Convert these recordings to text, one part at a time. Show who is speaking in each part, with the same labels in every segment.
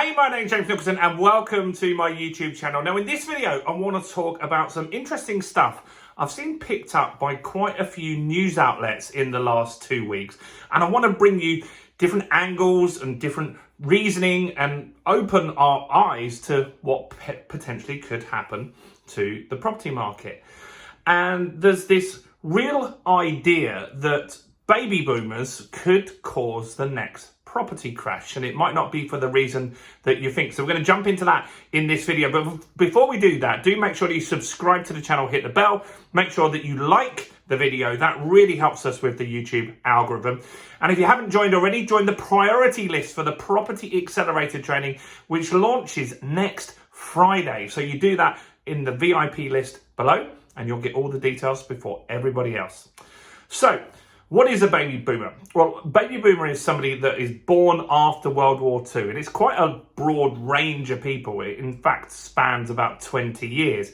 Speaker 1: Hey, my name's James Nicholson and welcome to my YouTube channel. Now in this video, I want to talk about some interesting stuff I've seen picked up by quite a few news outlets in the last 2 weeks. And I want to bring you different angles and different reasoning and open our eyes to what potentially could happen to the property market. And there's this real idea that baby boomers could cause the next property crash, and it might not be for the reason that you think. So we're going to jump into that in this video. But before we do that, do make sure that you subscribe to the channel, hit the bell, make sure that you like the video. That really helps us with the YouTube algorithm. And if you haven't joined already, join the priority list for the Property Accelerator training, which launches next Friday. So you do that in the VIP list below, and you'll get all the details before everybody else. So, what is a baby boomer? Well, baby boomer is somebody that is born after World War II, and it's quite a broad range of people. It, in fact, spans about 20 years.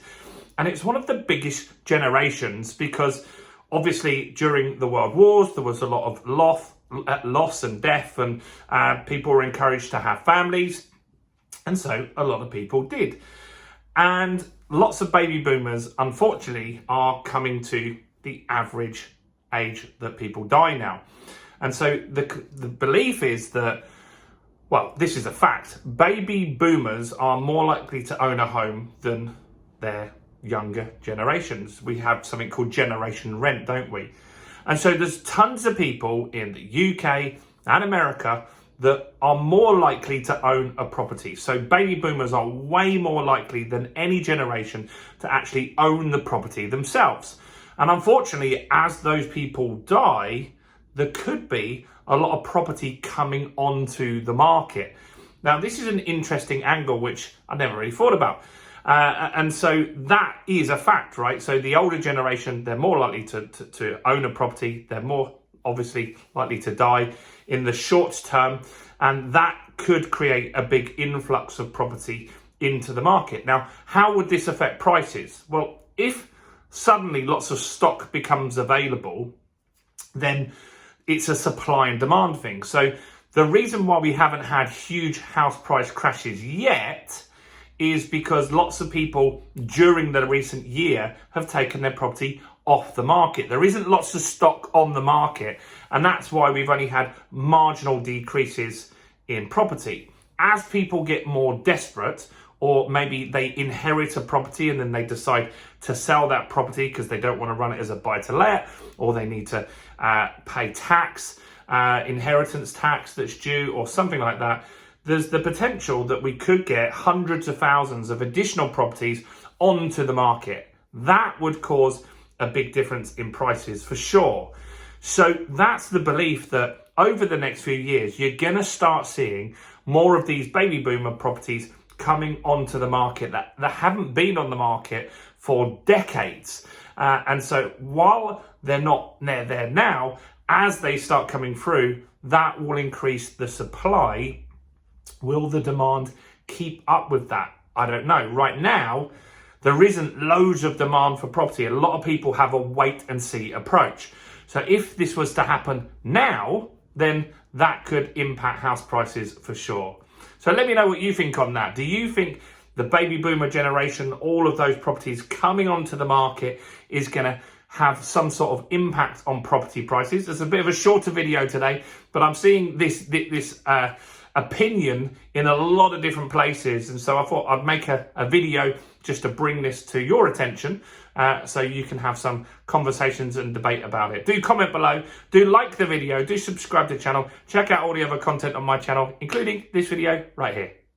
Speaker 1: And it's one of the biggest generations because, obviously, during the World Wars, there was a lot of loss and death, and people were encouraged to have families. And so a lot of people did. And lots of baby boomers, unfortunately, are coming to the average age that people die now. And so the belief is that, well, this is a fact, baby boomers are more likely to own a home than their younger generations. We have something called generation rent, don't we? And so there's tons of people in the UK and America that are more likely to own a property. So baby boomers are way more likely than any generation to actually own the property themselves. And unfortunately, as those people die, there could be a lot of property coming onto the market. Now, this is an interesting angle, which I never really thought about. And so that is a fact, right? So the older generation, they're more likely to own a property. They're more obviously likely to die in the short term. And that could create a big influx of property into the market. Now, how would this affect prices? Well, if suddenly lots of stock becomes available, then it's a supply and demand thing. So the reason why we haven't had huge house price crashes yet is because lots of people during the recent year have taken their property off the market. There isn't lots of stock on the market, and that's why we've only had marginal decreases in property. As people get more desperate, or maybe they inherit a property and then they decide to sell that property because they don't want to run it as a buy-to-let, or they need to pay tax, inheritance tax that's due, or something like that, there's the potential that we could get hundreds of thousands of additional properties onto the market. That would cause a big difference in prices for sure. So that's the belief that over the next few years, you're going to start seeing more of these baby boomer properties coming onto the market that haven't been on the market for decades. And so while they're not there now, as they start coming through, that will increase the supply. Will the demand keep up with that? I don't know. Right now, there isn't loads of demand for property. A lot of people have a wait and see approach. So if this was to happen now, then that could impact house prices for sure. So let me know what you think on that. Do you think the baby boomer generation, all of those properties coming onto the market, is going to have some sort of impact on property prices? It's a bit of a shorter video today, but I'm seeing this opinion in a lot of different places. And so I thought I'd make a video just to bring this to your attention so you can have some conversations and debate about it. Do comment below, do like the video, do subscribe to the channel, check out all the other content on my channel, including this video right here.